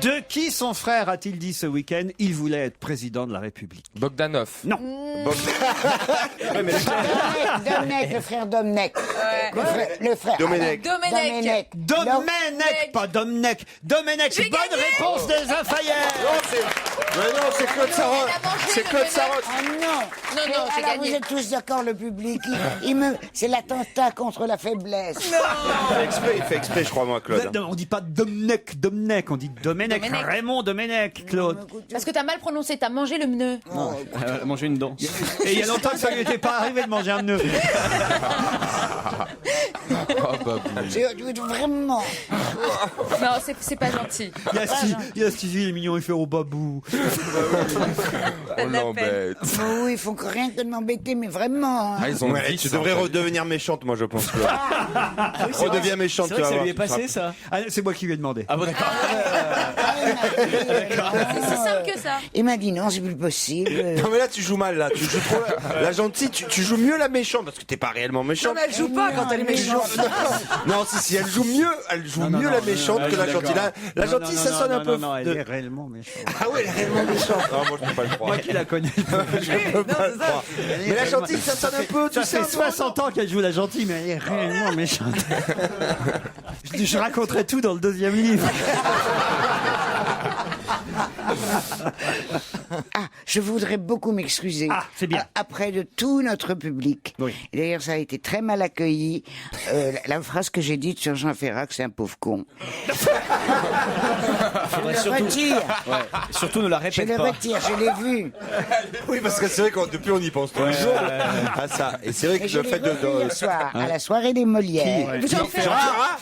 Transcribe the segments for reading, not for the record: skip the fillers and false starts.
De qui son frère a-t-il dit ce week-end il voulait être président de la République? Bogdanov. Non. Domnech, le frère Domnech. Le frère. Domenech. Domenech, pas Domnech. Domenech, bonne réponse d'Elsa Fayer. Non, c'est Claude Sarraute. C'est Claude Sarraute. Ah non. Non, j'ai Alors gagné. vous êtes tous d'accord, le public. C'est l'attentat contre la faiblesse. Il fait exprès, je crois, moi, Claude. On dit pas Domnech, on dit Domenech. Domenech. Raymond Domenech, Claude. Parce que t'as mal prononcé, t'as mangé le pneu. Manger une dent. Et il y a longtemps que ça lui était pas arrivé de manger un nœud. Vraiment. Non, c'est pas gentil. Il y a Stevie, il est mignon, il fait au babou. On l'embête. Oh, ils font rien que de m'embêter, mais vraiment. Ah, ils ont Ouais, tu devrais redevenir méchante, moi, je pense. Redeviens méchante, C'est tu vrai vas que ça lui est voir. passé, ça. Ah, c'est moi qui lui ai demandé. Ah bon, d'accord. C'est si simple que ça. Il m'a dit non, c'est plus possible. Non, mais là, tu joues mal, là. Tu joues trop la gentille. Tu joues mieux la méchante, parce que t'es pas réellement méchante. elle joue pas quand elle est méchante. Non, si, elle joue mieux la méchante que la gentille. La gentille, ça sonne un peu. Non, elle est réellement méchante. Ah ouais, elle est réellement méchante. Non, moi, je peux pas le croire. Moi qui la connais. Je peux pas le croire. Mais la gentille, ça sonne un peu. Ça fait 60 ans qu'elle joue la gentille, mais elle est réellement méchante. Je raconterai tout dans le deuxième livre. Ah, je voudrais beaucoup m'excuser. Ah, c'est bien. Après de tout notre public. Oui. Et d'ailleurs, ça a été très mal accueilli. La phrase que j'ai dite sur Jean Ferrat, c'est un pauvre con. Je le retire. Surtout ne la Je répète le pas. retire, je l'ai vu. Oui, parce que c'est vrai que depuis, on y pense tous les jours à ça. Et c'est vrai que Et je le l'ai fait de. revu hier soir, à la soirée des Molières. Jean Ferrat.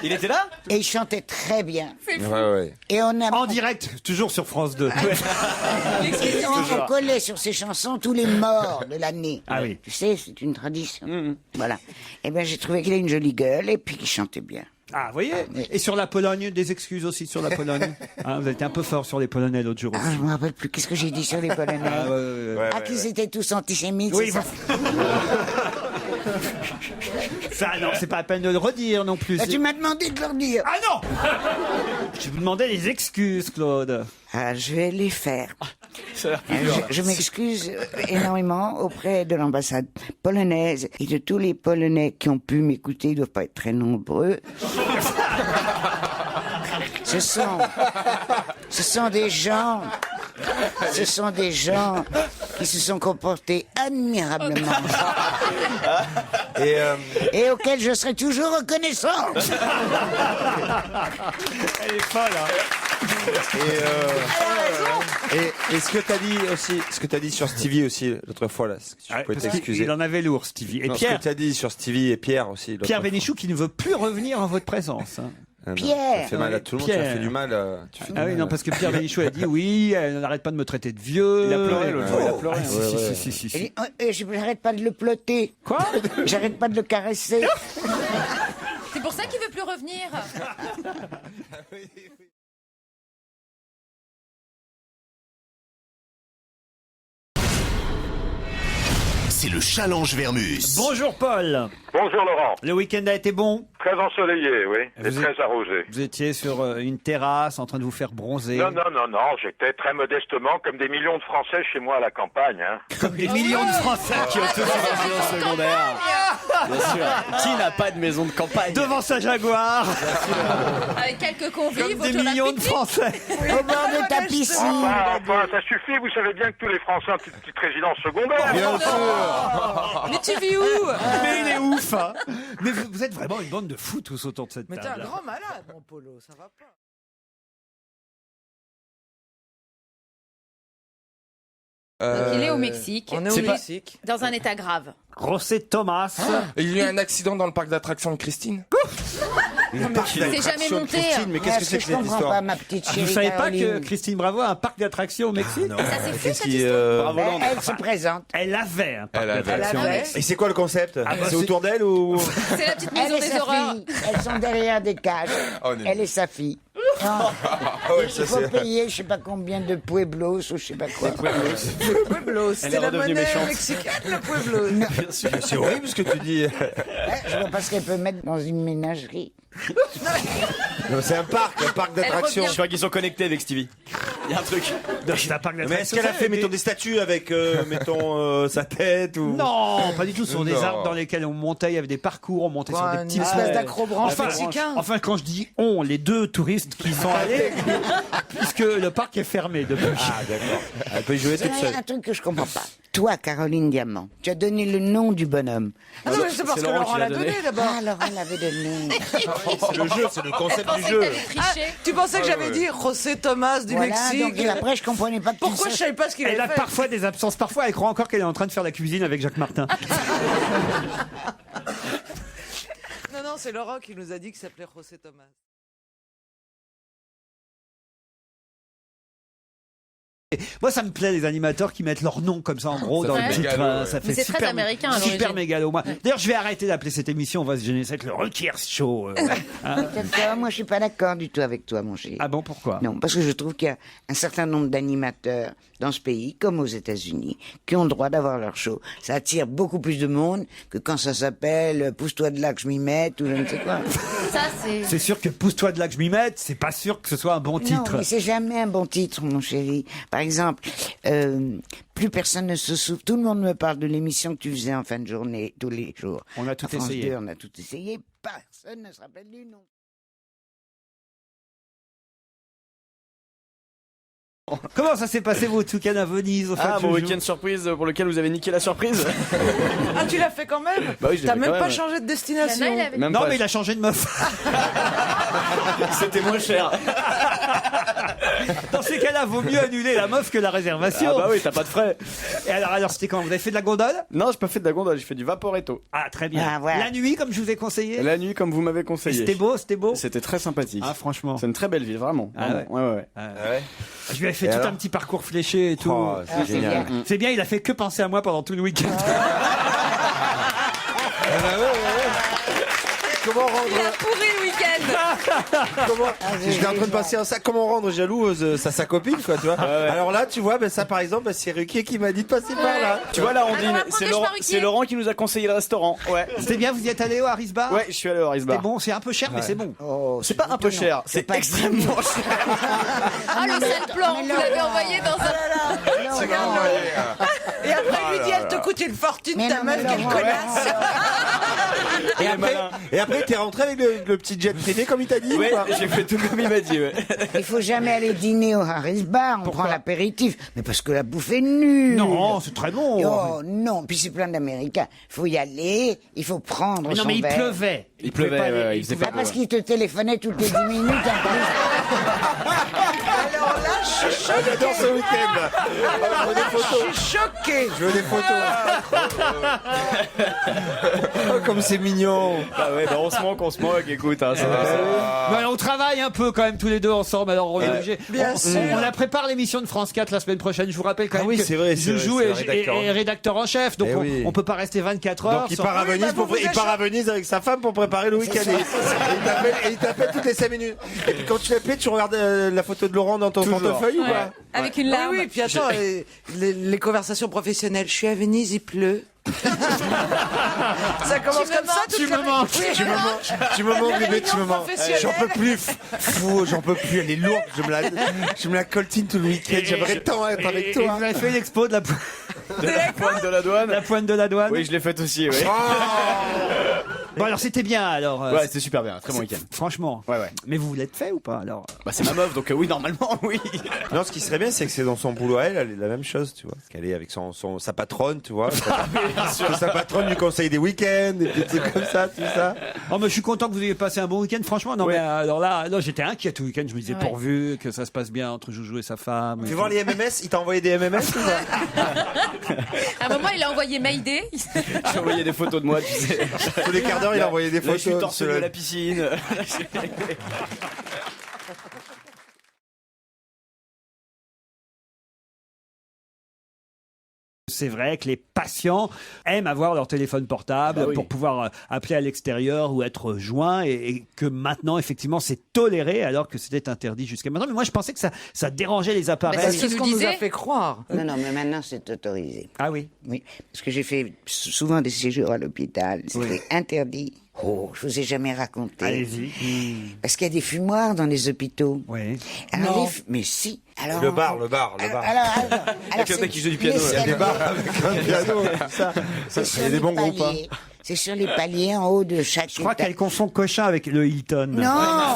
Il était là? Et il chantait très bien. Ouais. Et on a... En direct, toujours sur France 2. On collait sur ces chansons tous les morts de l'année. Ah oui. Tu sais, c'est une tradition. Voilà. Et bien, j'ai trouvé qu'il a une jolie gueule et puis qu'il chantait bien. Ah, vous voyez. Et sur la Pologne, des excuses aussi sur la Pologne. Hein, vous avez été un peu fort sur les Polonais l'autre jour. Ah, je me rappelle plus. Qu'est-ce que j'ai dit sur les Polonais? Qu'ils étaient tous antisémites, Oui, c'est ça? Ça, non, c'est pas la peine de le redire non plus. Bah, tu m'as demandé de leur dire. Ah non. Je vous demandais des excuses, Claude. Ah, je vais les faire. Ça a l'air plus dur. Je m'excuse énormément auprès de l'ambassade polonaise et de tous les Polonais qui ont pu m'écouter. Ils doivent pas être très nombreux. Ce sont des gens qui se sont comportés admirablement et auxquels je serai toujours reconnaissant. Elle est folle, hein. Et ce que t'as dit aussi, ce que t'as dit sur Stevie aussi l'autre fois là, ce que tu pouvais Parce t'excuser. qu'il en avait lourd, Stevie. Et Non, ce Pierre, que t'as dit sur Stevie et Pierre aussi. l'autre Pierre fois. Bénichou qui ne veut plus revenir en votre présence. Hein. Ah non, Pierre. Ça fait mal à tout le monde, Pierre. ça fait du mal. Tu fais Ah oui, non, parce que Pierre Bénichou a dit oui, elle n'arrête pas de me traiter de vieux. Il a pleuré l'autre fois, il a pleuré. Ah, si. Et j'arrête pas de le plotter. Quoi? J'arrête pas de le caresser. C'est pour ça qu'il veut plus revenir. C'est le challenge Vermus. Bonjour Paul. Bonjour Laurent. Le week-end a été bon? Très ensoleillé, oui, et Vous très arrosé. Vous étiez sur une terrasse en train de vous faire bronzer. Non, j'étais très modestement, comme des millions de Français chez moi à la campagne. Hein. Comme des millions de Français Qui ont tous une maison secondaire. Bien sûr. Qui n'a pas de maison de campagne? devant sa Jaguar. Avec quelques convives Comme des autour d'un millions de pique-nique. Français. Au bord de ta piscine. Enfin, ça suffit, vous savez bien que tous les Français ont une petite résidence secondaire. Bien sûr. Mais tu vis où? Mais il est ouf, hein. Mais vous êtes vraiment une bande de fous tous autour de cette Mais t'es table. un grand malade, mon Polo, ça va pas. Donc, il est au Mexique, On est au c'est pas- Mexique. dans un état grave. José Thomas. Il y a eu un accident dans le parc d'attractions de Christine. C'est jamais monté. Mais qu'est-ce que c'est que je cette comprends histoire? pas, ma petite chérie Vous savez pas que Caroline. Christine Bravo a un parc d'attractions au Mexique? Ça s'est fait Qu'est-ce cette qui, histoire. Ben, elle se présente. Elle avait un parc Elle avait. d'attractions. Elle avait. Et c'est quoi le concept? bah, C'est c'est- autour d'elle ou? C'est la petite Elle maison et des sa horreurs. fille. Elles sont derrière des cages. Oh, on est Elle et sa fille. Non. ouais, Il ça, faut c'est- payer je sais pas combien de pueblos ou je sais pas quoi. Pueblo, Elle c'était est la redevenue monnaie méchante. mexicaine, le Pueblo. C'est horrible ce que tu dis. Ouais, je vois pas ce qu'elle peut mettre dans une ménagerie. Non, c'est un parc d'attractions. Je crois qu'ils sont connectés avec Stevie. Il y a un truc. Non, c'est un parc Mais est-ce d'attractions. qu'elle a fait, mettons, des statues avec, mettons, sa tête ou... Non, pas du tout. Ce sont des Non. arbres dans lesquels on montait. Il y avait des parcours. On montait sur des Une petits espèce ponts. d'acrobranche Enfin, mexicain. enfin, quand je dis on, les deux touristes qui sont allés, puisque le parc est fermé depuis. Ah, d'accord. Elle peut y jouer toute Il y seule. a un truc que je comprends pas. Toi, Caroline Diamant, tu as donné le nom du bonhomme. Ah non, mais c'est parce que Laurent Laurent qui l'a l'a donné donné. d'abord. Ah, Laurent l'avait donné. C'est le jeu, c'est le concept du pensais jeu. que t'allais tricher. Tu pensais que j'avais dit José Thomas du Voilà, Mexique. donc après je comprenais pas que Pourquoi tu je sais- savais pas ce qu'il Elle avait a fait? parfois des absences. Parfois, elle croit encore qu'elle est en train de faire la cuisine avec Jacques Martin. Non, non, c'est Laurent qui nous a dit qu'il s'appelait José Thomas. Moi, ça me plaît, les animateurs qui mettent leur nom comme ça, en gros, dans le fait titre. mégalo, hein, ouais. Ça fait Mais c'est très super, américain, à super l'origine. mégalo. Moi. D'ailleurs, je vais arrêter d'appeler cette émission. On va se gêner. C'est le Ruquier Show. D'accord, moi je suis pas d'accord du tout avec toi, mon chéri. Ah bon, pourquoi? Non, parce que je trouve qu'il y a un certain nombre d'animateurs dans ce pays, comme aux États-Unis, qui ont le droit d'avoir leur show. Ça attire beaucoup plus de monde que quand ça s'appelle Pousse-toi de là que je m'y mette ou je ne sais quoi. Ça, c'est. C'est sûr que pousse-toi de là que je m'y mette, c'est pas sûr que ce soit un bon Non, titre. mais c'est jamais un bon titre, mon chéri. Par exemple, plus personne ne se souvient. Tout le monde me parle de l'émission que tu faisais en fin de journée, tous les jours. On a tout À France essayé. 2, on a tout essayé. Personne ne se rappelle du nom. Comment ça s'est passé votre week-end à Venise au fait, Ah, mon Joujou week-end surprise pour lequel vous avez niqué la surprise. Ah, tu l'as fait quand même? Bah oui, je l'ai T'as fait même quand pas même. changé de Lana, destination. il avait- Même Non, pas. mais il a changé de meuf. C'était moins cher. Dans ces cas-là, vaut mieux annuler la meuf que la réservation. Ah bah oui, t'as pas de frais. Et alors c'était quand? Vous avez fait de la gondole? Non, j'ai pas fait de la gondole, j'ai fait du vaporetto. Ah, très bien. Ah, voilà. La nuit, comme je vous ai conseillé? La nuit, comme vous m'avez Et conseillé. c'était beau, c'était beau? C'était très sympathique. Ah, franchement. C'est une très belle ville, vraiment. Ah Vraiment. Ouais, ouais. Ouais. Je lui ai fait Et tout alors un petit parcours fléché et tout. Oh, c'est génial. C'est bien, il a fait que penser à moi pendant tout le week-end. Comment rendre... Il a pourri le week-end. Comment... J'étais en train de passer un sac. Comment rendre jalouse sa copine, quoi, tu vois. Alors là, tu vois, ben ça, par exemple, ben, c'est Ruquier qui m'a dit de passer par là. Tu vois, là, Alors, Ondine, on va prendre c'est des Laurent, Sparroquiers. c'est Laurent qui nous a conseillé le restaurant. Ouais. C'était bien, vous y êtes allé au Harris Bar? Ouais, je suis allé au Harris C'était Bar. bon, c'est un peu cher, mais c'est bon. Oh, C'est pas un peu cher, c'est pas extrêmement cher. Ah, le sale plan, vous l'avez envoyé dans un. C'est vraiment Et après, il lui dit, elle te coûte une fortune, Mais ta non, meuf, mais quelle Laurent, connasse. Et après, t'es rentré avec le petit jet privé, comme il t'a dit, Ouais, ou pas j'ai fait tout comme il m'a dit. Ouais. Il faut jamais aller dîner au Harris Bar, on prend l'apéritif. Mais parce que la bouffe est nulle. Non, c'est très bon. Oh non, puis c'est plein d'Américains. Il faut y aller, il faut prendre Mais non, son mais il verre. pleuvait. Il pleuvait, pouvait pas ouais, aller- il faisait pouvait Ah, parce qu'il te téléphonait toutes les 10 minutes en plus. Alors là, je suis choquée. J'adore ce week-end. Je veux des photos. Je suis choquée. Je veux des photos. Oh, comme c'est mignon. Ah ouais, bah on se moque, écoute. Hein, Mais on travaille un peu quand même tous les deux ensemble. Alors on est obligé. Bien on, sûr. on la prépare l'émission de France 4 la semaine prochaine. Je vous rappelle quand Ah même oui, que c'est vrai, c'est Joujou vrai, est, c'est rédacteur. est rédacteur en chef. Donc Eh oui. on peut pas rester 24 heures. Donc il sans- part à Venise, bah, vous il part à Venise avec sa femme pour préparer le week-end. Et il t'appelle toutes les 5 minutes. Et puis quand tu l'appelles, tu regardes la photo de Laurent dans ton Toujours. portefeuille ou pas? Avec une Oui, larme. oui, puis attends, les conversations professionnelles. Je suis à Venise, il pleut. Ça commence Tu me comme ça, manques, toute tu la- me manques. Oui, Tu me manques, bébé, tu me manques. professionnelle. J'en peux plus. Fou, j'en peux plus. Elle est lourde. Je me la coltine tout le week-end. J'aimerais tant être avec Et toi. vous avez fait l'expo de la, De la pointe de la douane. la pointe de la douane. Oui, je l'ai faite aussi, ouais. Bon alors c'était bien alors. Ouais, c'était super bien, très bon week-end. Franchement. Ouais, ouais. Mais vous l'êtes fait ou pas alors? Bah, c'est ma meuf, donc oui, normalement, oui. Non, ce qui serait bien, c'est que c'est dans son boulot à elle est la même chose, tu vois. Parce qu'elle est avec sa patronne, tu vois. Sa patronne lui conseille des week-ends, des petits trucs comme ça, tout ça. Oh mais je suis content que vous ayez passé un bon week-end. Franchement non Ouais. mais alors là non j'étais inquiet tout le week-end. Je me disais Ouais. pourvu que ça se passe bien entre Joujou et sa femme. Fais voir les MMS, il t'a envoyé des MMS ou pas? À un moment, il a envoyé Mayday. J'ai envoyé des photos de moi, tu sais. Tous les quarts d'heure, il a envoyé des Là, je photos. suis torse nu à la piscine. c'est vrai que les patients aiment avoir leur téléphone portable pour pouvoir appeler à l'extérieur ou être joint et que maintenant, effectivement, c'est toléré alors que c'était interdit jusqu'à maintenant. Mais moi, je pensais que ça dérangeait les appareils. Parce C'est ce qu'on nous a fait croire. Non, mais maintenant c'est autorisé. Ah oui. Oui, parce que j'ai fait souvent des séjours à l'hôpital. C'était interdit. Oh, je vous ai jamais raconté. Allez-y. Parce qu'il y a des fumoirs dans les hôpitaux. Oui. Alors, mais si. Alors, Le bar. Avec le mec qui joue du piano, il là. Il y a des bars avec un piano, tout ça. Il y a des bons groupes. Hein. C'est sur les paliers en haut de chaque. Je crois qu'elle confond Cochin avec le Hilton. Non.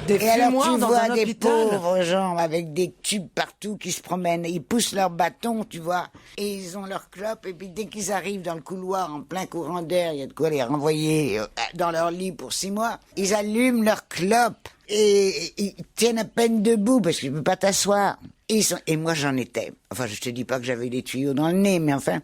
Des Et alors fumoirs tu dans vois un des hôpital. pauvres gens avec des tubes partout qui se promènent. Ils poussent leur bâton, tu vois, et ils ont leur clope. Et puis dès qu'ils arrivent dans le couloir en plein courant d'air, il y a de quoi les renvoyer dans leur lit pour 6 mois. Ils allument leur clope et ils tiennent à peine debout parce que tu peux pas t'asseoir. Et moi j'en étais. Enfin, je te dis pas que j'avais des tuyaux dans le nez, mais enfin,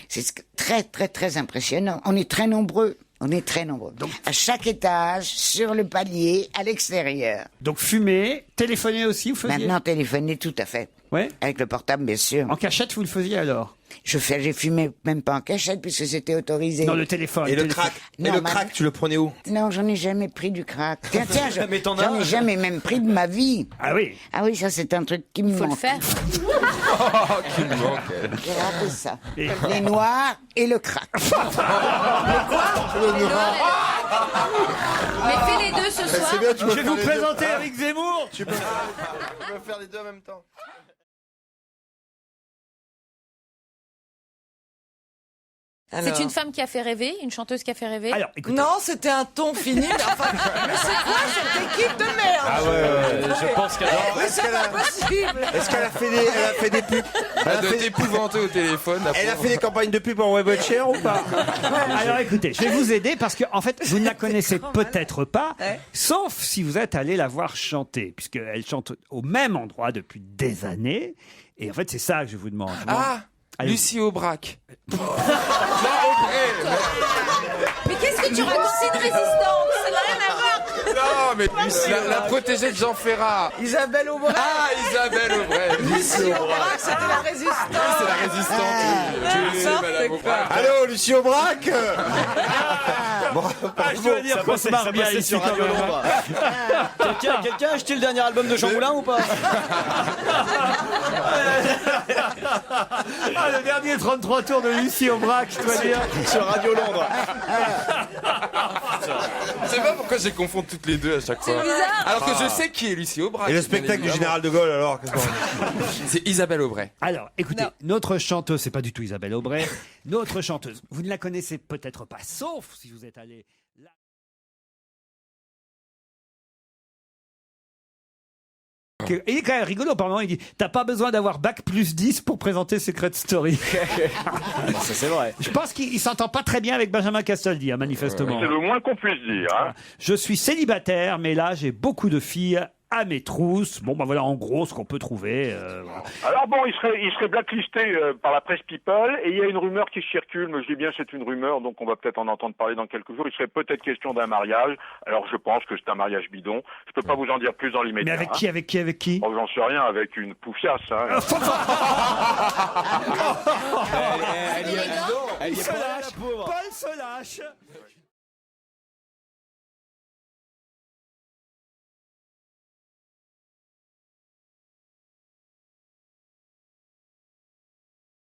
c'est très très très impressionnant. On est très nombreux. Donc, à chaque étage, sur le palier, à l'extérieur. Donc fumer, téléphoner aussi, vous faisiez? Maintenant, téléphoner, tout à fait. Ouais. Avec le portable, bien sûr. En cachette, vous le faisiez alors? J'ai fumé même pas en cachette puisque c'était autorisé. Non, le téléphone. Et le téléphone. crack. Et Non, le ma- crack, tu le prenais où? Non, j'en ai jamais pris du crack. Tiens, Mais t'en as j'en un. ai jamais même pris de ma vie. Ah oui. Ah oui, ça c'est un truc qui me Faut le manque. faire. Qui me manque, elle. J'ai raté ça. Les noirs et le crack. Mais fais les deux ce soir. C'est bien, tu Je vais vous présenter Eric Zemmour. Tu peux faire les deux en même temps. C'est une femme qui a fait rêver, une chanteuse qui a fait rêver. Alors, écoutez. Non, c'était un ton fini. Mais enfin, mais c'est quoi cette équipe de merde? Ah ouais. Je pense qu'elle Mais c'est pas possible. Est-ce qu'elle a fait des pubs? Elle doit être épouvantée au téléphone. la Elle a pauvre. fait des campagnes de pub pour Web Watcher ou pas? Alors écoutez, je vais vous aider parce que en fait, vous ne la connaissez peut-être pas, sauf si vous êtes allé la voir chanter, puisqu'elle chante au même endroit depuis des années. Et en fait, c'est ça que je vous demande. Ah, Allez. Lucie Aubrac. Mais qu'est-ce que tu racontes? C'est une résistante, ça n'a rien à voir. Non, mais la protégée de Jean Ferrat. Isabelle Aubray. Ah, Isabelle Aubray. Lucie Aubrac, c'était la résistante. C'est la résistante. Tu es Madame Aubrac. Allô, Lucie Aubrac? Ah, je dois dire qu'on se marre bien ici sur quand Radio même. Londres. Quelqu'un a acheté le dernier album de Jean Moulin ou pas? Ah, le dernier 33 tours de Lucie Aubrac, je dois dire. Sur Radio Londres. Je sais pas pourquoi j'ai confondu toutes les deux à chaque fois. bizarre. Alors que je sais qui est Lucie Aubrac. Et le bien spectacle du évidemment. général de Gaulle alors? Qu'est-ce qu'on- C'est Isabelle Aubray. Alors, écoutez, Non. notre chanteuse, c'est pas du tout Isabelle Aubray, notre chanteuse, vous ne la connaissez peut-être pas, sauf si vous êtes allé là. Il est quand même rigolo, par moment, il dit t'as pas besoin d'avoir bac plus 10 pour présenter Secret Story. Ça c'est vrai. Je pense qu'il s'entend pas très bien avec Benjamin Castaldi, hein, manifestement. C'est le moins qu'on puisse dire. Hein. Je suis célibataire, mais là j'ai beaucoup de filles à mes trousses. Bon, ben voilà, en gros, ce qu'on peut trouver. Voilà. Alors bon, il serait blacklisté par la presse People, et il y a une rumeur qui circule, mais je dis bien c'est une rumeur, donc on va peut-être en entendre parler dans quelques jours. Il serait peut-être question d'un mariage. Alors je pense que c'est un mariage bidon. Je peux pas vous en dire plus dans l'immédiat. Mais avec hein. qui, avec qui, avec qui? Oh, j'en sais rien, avec une poufiasse. Hein. Elle y est Il se pas, lâche, la pauvre. Paul se lâche.